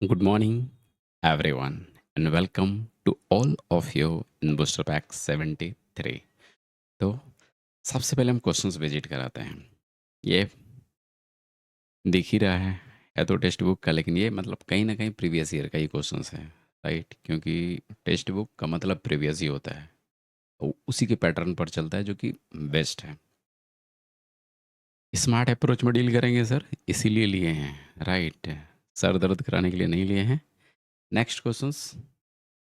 Good morning, everyone, and welcome to all of you in Booster Pack 73. तो सबसे पहले हम क्वेश्चंस विजिट कराते हैं। ये दिख ही रहा है तो टेक्स्ट बुक का, लेकिन ये मतलब कहीं ना कहीं प्रीवियस ईयर का ही क्वेश्चंस है, राइट? क्योंकि टेक्स्ट बुक का मतलब प्रीवियस ही होता है, तो उसी के पैटर्न पर चलता है जो कि बेस्ट है। स्मार्ट अप्रोच में डील करेंगे सर, इसीलिए लिए हैं, राइट? सर दर्द कराने के लिए नहीं लिए हैं। नेक्स्ट क्वेश्चंस,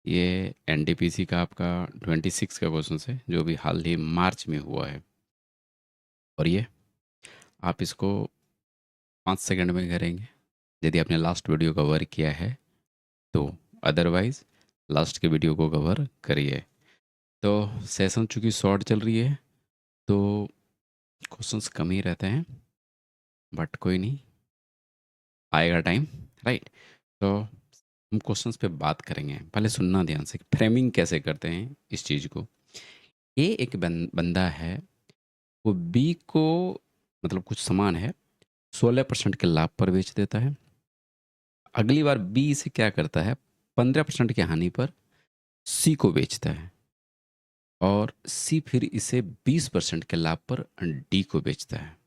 ये एनटीपीसी का आपका 26 का क्वेश्चन है, जो भी हाल ही मार्च में हुआ है। और ये आप इसको 5 सेकंड में करेंगे यदि आपने लास्ट वीडियो कवर किया है तो, अदरवाइज लास्ट के वीडियो को कवर करिए। तो सेशन चूँकि शॉर्ट चल रही है तो क्वेश्चंस कम ही रहते हैं, बट कोई नहीं, आएगा टाइम, राइट? तो हम क्वेश्चंस पे बात करेंगे। पहले सुनना ध्यान से, फ्रेमिंग कैसे करते हैं इस चीज़ को। ए एक बंदा है, वो बी को मतलब कुछ सामान है 16% के लाभ पर बेच देता है। अगली बार बी इसे क्या करता है, 15% की हानि पर सी को बेचता है, और सी फिर इसे 20% के लाभ पर डी को बेचता है।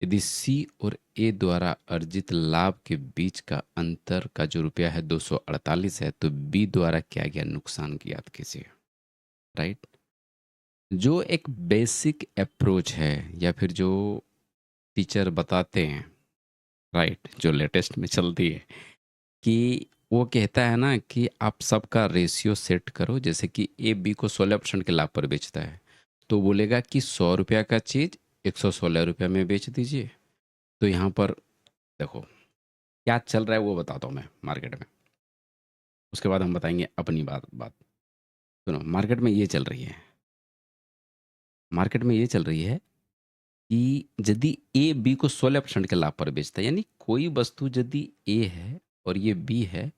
यदि सी और ए द्वारा अर्जित लाभ के बीच का अंतर का जो रुपया है 248 है, तो बी द्वारा क्या गया नुकसान की याद कीजिए, राइट? जो एक बेसिक अप्रोच है या फिर जो टीचर बताते हैं, राइट, जो लेटेस्ट में चलती है, कि वो कहता है ना कि आप सबका रेशियो सेट करो। जैसे कि ए बी को 16% के लाभ पर बेचता है, तो बोलेगा कि 100 रुपया का चीज़ 116 रुपया में बेच दीजिए। तो यहाँ पर देखो क्या चल रहा है वो बताता हूँ मैं मार्केट में, उसके बाद हम बताएंगे अपनी बात बात। सुनो, मार्केट में ये चल रही है, मार्केट में ये चल रही है कि यदि ए बी को 16% के लाभ पर बेचता है, यानी कोई वस्तु यदि ए है और ये बी है,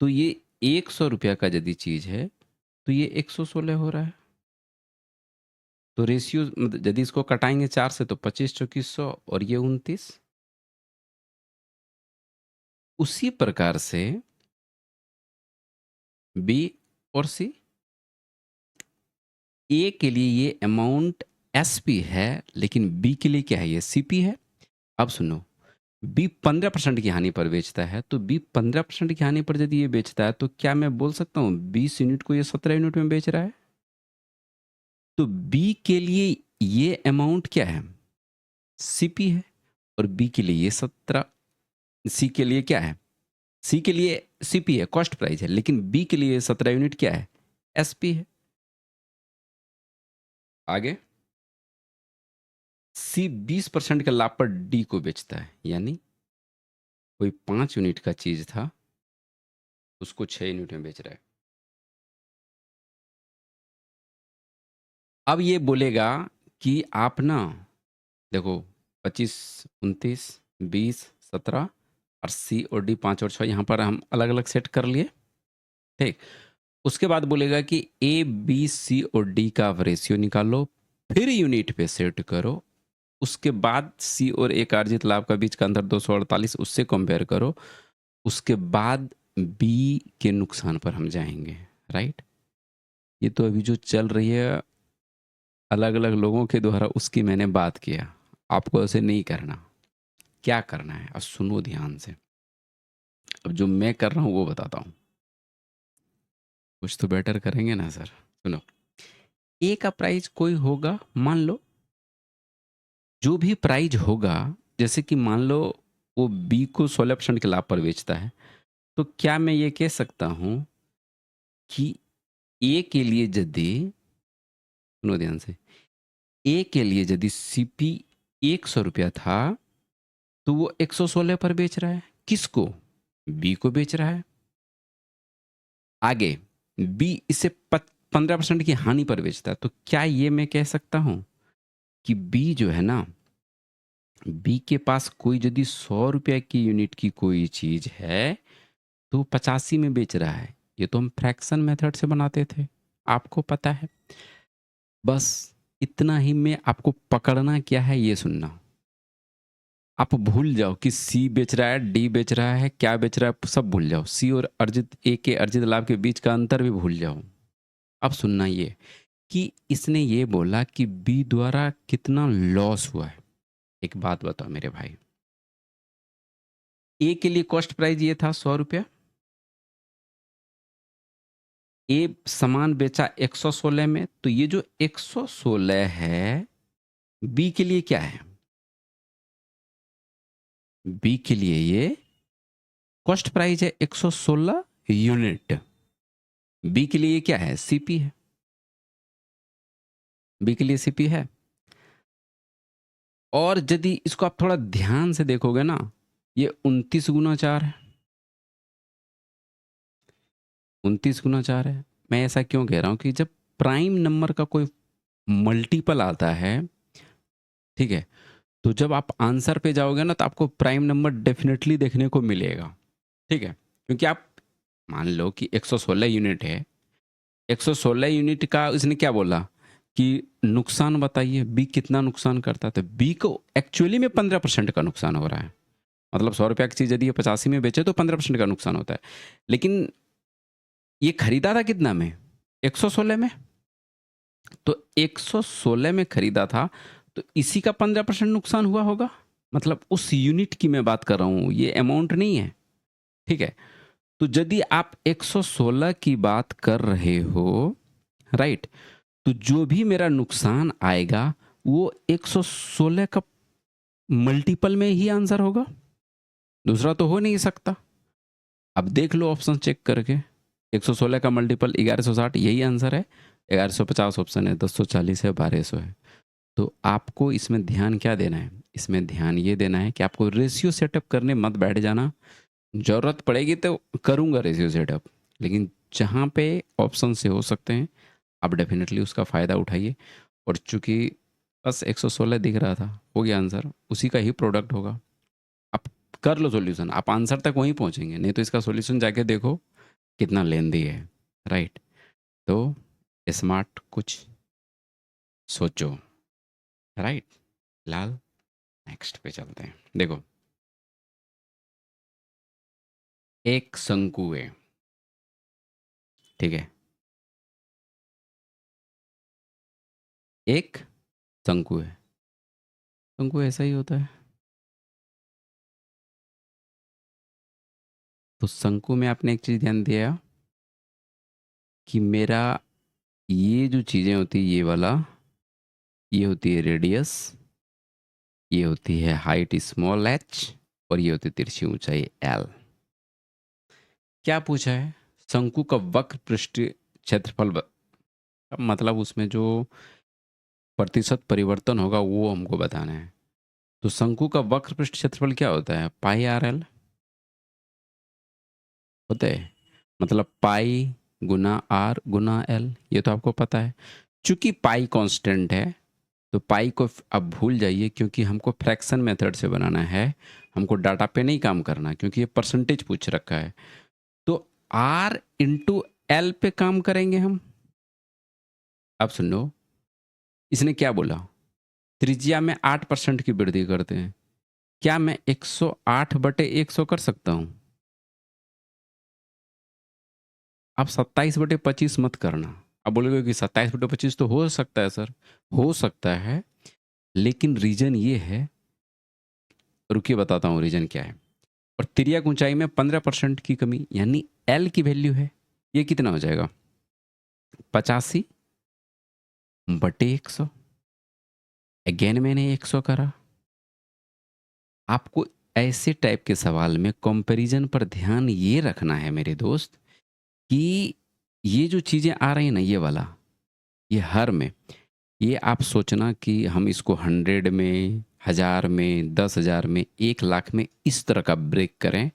तो ये 100 रुपया का यदि चीज़ है तो ये 116 हो रहा है। तो रेशियो मतलब यदि इसको कटाएंगे 4 से तो 25 चौकीस 100 और ये 29। उसी प्रकार से बी और सी, ए के लिए ये अमाउंट एस पी है, लेकिन बी के लिए क्या है, ये सी पी है। अब सुनो, बी 15% की हानि पर बेचता है, तो बी 15% की हानि पर यदि ये बेचता है तो क्या मैं बोल सकता हूँ 20 यूनिट को ये 17 यूनिट में बेच रहा है? तो बी के लिए ये अमाउंट क्या है, सीपी है, और बी के लिए ये 17, सी के लिए क्या है, सी के लिए सीपी है, कॉस्ट प्राइस है, लेकिन बी के लिए 17 यूनिट क्या है, एसपी है। आगे सी 20% के लाभ पर डी को बेचता है, यानी कोई 5 यूनिट का चीज था उसको 6 यूनिट में बेच रहा है। अब ये बोलेगा कि आप ना देखो, 25, 29, 20, 17 और सी और डी 5 और 6 यहाँ पर हम अलग अलग सेट कर लिए, ठीक। उसके बाद बोलेगा कि ए बी सी और डी का आप रेशियो निकालो, फिर यूनिट पे सेट करो। उसके बाद सी और ए का अर्जित लाभ का बीच का अंतर 248, उससे कंपेयर करो। उसके बाद बी के नुकसान पर हम जाएंगे, राइट? ये तो अभी जो चल रही है अलग अलग लोगों के द्वारा, उसकी मैंने बात किया। आपको ऐसे नहीं करना। क्या करना है अब सुनो ध्यान से। अब जो मैं कर रहा हूँ वो बताता हूँ, कुछ तो बेटर करेंगे ना सर। सुनो, ए का प्राइस कोई होगा, मान लो जो भी प्राइस होगा, जैसे कि मान लो वो बी को 16% के लाभ पर बेचता है, तो क्या मैं ये कह सकता हूं कि ए के लिए यदि, सुनो ध्यान से, ए के लिए यदि सीपी 100 रुपया था, तो वो 116 पर बेच रहा है, किसको, बी को बेच रहा है। आगे बी इसे 15% की हानि पर बेचता है, तो क्या ये मैं कह सकता हूं कि बी जो है ना, बी के पास कोई यदि 100 रुपया की यूनिट की कोई चीज है तो 85 में बेच रहा है। ये तो हम फ्रैक्शन मेथड से बनाते थे, आपको पता है। बस इतना ही में आपको पकड़ना क्या है ये सुनना। आप भूल जाओ कि सी बेच रहा है, डी बेच रहा है, क्या बेच रहा है, सब भूल जाओ। सी और अर्जित ए के अर्जित लाभ के बीच का अंतर भी भूल जाओ। अब सुनना ये कि इसने ये बोला कि बी द्वारा कितना लॉस हुआ है। एक बात बताओ मेरे भाई, ए के लिए कॉस्ट प्राइस ये था 100 रुपया, ए सामान बेचा 116 में, तो ये जो 116 है बी के लिए क्या है? बी के लिए ये कॉस्ट प्राइस है 116 यूनिट। बी के लिए ये क्या है? सीपी है। बी के लिए सीपी है। और यदि इसको आप थोड़ा ध्यान से देखोगे ना, ये 29 गुना 4 है। 29 गुना 4 है। मैं ऐसा क्यों कह रहा हूं कि जब प्राइम नंबर का कोई मल्टीपल आता है, ठीक है, तो जब आप आंसर पे जाओगे ना तो आपको प्राइम नंबर डेफिनेटली देखने को मिलेगा। ठीक है, क्योंकि आप मान लो कि 116 यूनिट है, 116 यूनिट का इसने क्या बोला कि नुकसान बताइए, बी कितना नुकसान करता है, तो बी को एक्चुअली में 15% का नुकसान हो रहा है। मतलब 100 रुपया की चीज़ यदि ये 85 में बेचे तो 15% का नुकसान होता है। लेकिन ये खरीदा था कितना में? 116 में। तो 116 में खरीदा था, तो इसी का 15% नुकसान हुआ होगा। मतलब उस यूनिट की मैं बात कर रहा हूँ, ये अमाउंट नहीं है। ठीक है, तो यदि आप 116 की बात कर रहे हो, राइट, तो जो भी मेरा नुकसान आएगा वो 116 का मल्टीपल में ही आंसर होगा, दूसरा तो हो नहीं सकता। अब देख लो ऑप्शन चेक करके, 116 का मल्टीपल 1160, यही आंसर है। 1150 ऑप्शन है, 1040 है, 1200 है। तो आपको इसमें ध्यान क्या देना है? इसमें ध्यान ये देना है कि आपको रेशियो सेटअप करने मत बैठ जाना। जरूरत पड़ेगी तो करूंगा रेशियो सेटअप, लेकिन जहाँ पे ऑप्शन से हो सकते हैं आप डेफिनेटली उसका फ़ायदा उठाइए। और चूंकि बस 116 दिख रहा था, हो गया आंसर, उसी का ही प्रोडक्ट होगा। आप कर लो सॉल्यूशन, आप आंसर तक वहीं पहुंचेंगे, नहीं तो इसका सॉल्यूशन जाके देखो कितना लेंदी है। राइट, तो स्मार्ट कुछ सोचो। राइट, फिलहाल नेक्स्ट पे चलते हैं। देखो, एक शंकु है, ठीक है, एक शंकु है। शंकु ऐसा ही होता है। तो शंकु में आपने एक चीज ध्यान दिया कि मेरा ये जो चीजें होती है, ये वाला, ये होती है रेडियस, ये होती है हाइट स्मॉल एच, और ये होती है तिरछी ऊंचाई एल। क्या पूछा है? शंकु का वक्र पृष्ठ क्षेत्रफल मतलब उसमें जो प्रतिशत परिवर्तन होगा वो हमको बताना है। तो शंकु का वक्र पृष्ठ क्षेत्रफल क्या होता है? पाई आर एल होता है। मतलब पाई गुना आर गुना एल, ये तो आपको पता है। चूंकि पाई कांस्टेंट है तो पाई को अब भूल जाइए, क्योंकि हमको फ्रैक्शन मेथड से बनाना है, हमको डाटा पे नहीं काम करना, क्योंकि ये परसेंटेज पूछ रखा है। तो आर इंटू एल पे काम करेंगे हम। अब सुनो, इसने क्या बोला? त्रिज्या में 8% की वृद्धि करते हैं। क्या मैं 108/100 कर सकता हूं? आप 27/25 मत करना। अब बोलोगे कि 27/25 तो हो सकता है सर, हो सकता है, लेकिन रीजन ये है, रुकिए बताता हूँ रीजन क्या है। और तिर्यक ऊंचाई में 15% की कमी, यानी एल की वैल्यू है, ये कितना हो जाएगा? 85/100। अगेन मैंने 100 करा। आपको ऐसे टाइप के सवाल में कंपैरिजन पर ध्यान ये रखना है मेरे दोस्त, कि ये जो चीज़ें आ रही हैं ना, ये वाला, ये हर में, ये आप सोचना कि हम इसको 100 में, 1000 में, 10,000 में, 1 लाख में इस तरह का ब्रेक करें,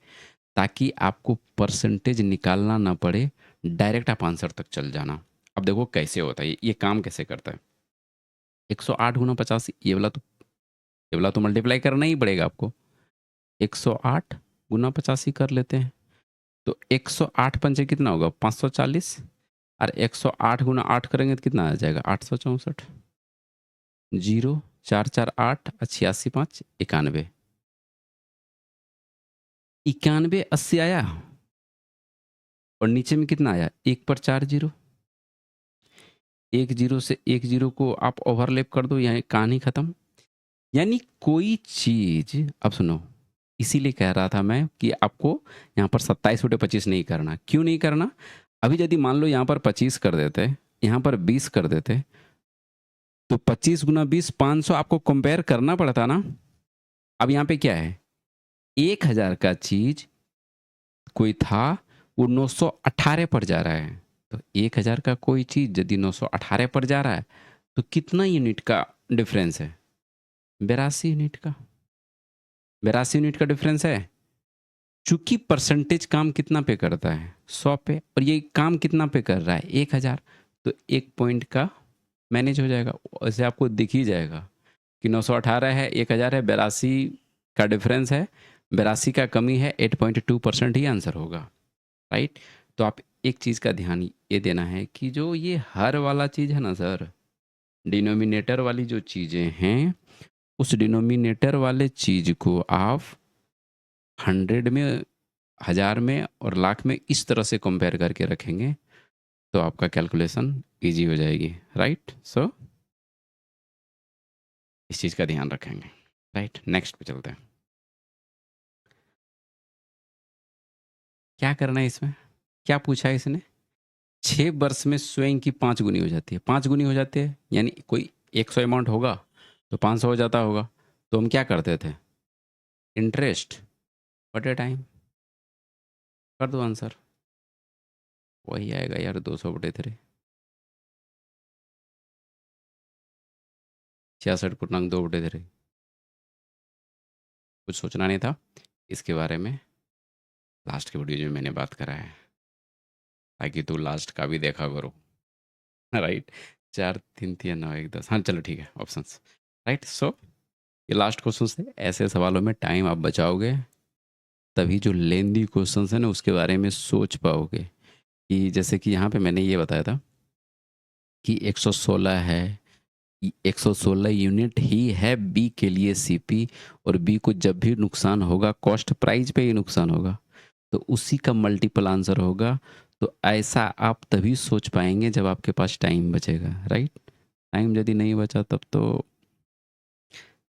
ताकि आपको परसेंटेज निकालना ना पड़े, डायरेक्ट आप आंसर तक चल जाना। अब देखो कैसे होता है ये काम कैसे करता है। 108 × 85, ये वाला तो मल्टीप्लाई करना ही पड़ेगा आपको। 108 × 85 कर लेते हैं, तो 108 पंचे कितना होगा? 540। और 108 × 8 करेंगे तो कितना आ जाएगा? 864। 0 4 4 8 86 5 91। 9180 आया और नीचे में कितना आया 1 पर 4 जीरो, 1 जीरो से 1 जीरो को आप ओवरलैप कर दो, यहाँ कहानी खत्म। यानी कोई चीज, अब सुनो, इसीलिए कह रहा था मैं कि आपको यहाँ पर 27/25 नहीं करना। क्यों नहीं करना? अभी यदि मान लो यहाँ पर 25 कर देते, यहाँ पर 20 कर देते, तो 25 गुना 20 500 आपको कंपेयर करना पड़ता ना। अब यहाँ पे क्या है, 1000 का चीज कोई था, वो 918 पर जा रहा है। तो 1000 का कोई चीज यदि 918 पर जा रहा है, तो कितना यूनिट का डिफरेंस है? 82 यूनिट का। 82 यूनिट का डिफरेंस है। चूंकि परसेंटेज काम कितना पे करता है? 100 पे, और ये काम कितना पे कर रहा है? 1000। तो एक पॉइंट का मैनेज हो जाएगा, ऐसे आपको दिख ही जाएगा कि 918 है, 1000 है, 82 का डिफरेंस है, 82 का कमी है, 8.2% ही आंसर होगा, राइट। तो आप एक चीज़ का ध्यान ये देना है कि जो ये हर वाला चीज़ है ना सर, डिनोमिनेटर वाली जो चीज़ें हैं, उस डिनोमिनेटर वाले चीज़ को आप 100 में, 1000 में और लाख में इस तरह से कंपेयर करके रखेंगे, तो आपका कैलकुलेशन इजी हो जाएगी, राइट। सो इस चीज़ का ध्यान रखेंगे, राइट। नेक्स्ट पे चलते हैं। क्या करना है इसमें? क्या पूछा है इसने? 6 वर्ष में स्वयं की 5 गुनी हो जाती है। 5 गुनी हो जाती है, यानी कोई 100 अमाउंट होगा तो 500 हो जाता होगा। तो हम क्या करते थे? Interest but A time. कर दो आंसर, वही आएगा यार, 200/3, 66.2/3। कुछ सोचना नहीं था इसके बारे में, लास्ट के वीडियो में मैंने बात करा है, ताकि तू लास्ट का भी देखा करो, राइट। 4 3 3 9 1 10, हाँ चलो ठीक है, ऑप्शंस, राइट। सो ये लास्ट क्वेश्चन थे। ऐसे सवालों में टाइम आप बचाओगे, तभी जो लेंदी क्वेश्चन है ना उसके बारे में सोच पाओगे। कि जैसे कि यहाँ पे मैंने ये बताया था कि 116 है, 116 यूनिट ही है बी के लिए सीपी, और बी को जब भी नुकसान होगा कॉस्ट प्राइस पे ही नुकसान होगा, तो उसी का मल्टीपल आंसर होगा। तो ऐसा आप तभी सोच पाएंगे जब आपके पास टाइम बचेगा, राइट। टाइम यदि नहीं बचा तब तो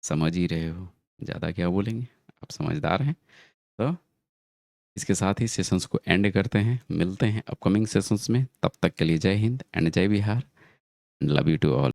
समझ ही रहे हो, ज़्यादा क्या बोलेंगे, आप समझदार हैं। तो इसके साथ ही सेशंस को एंड करते हैं, मिलते हैं अपकमिंग सेशंस में। तब तक के लिए जय हिंद एंड जय Bihar. Love you to all.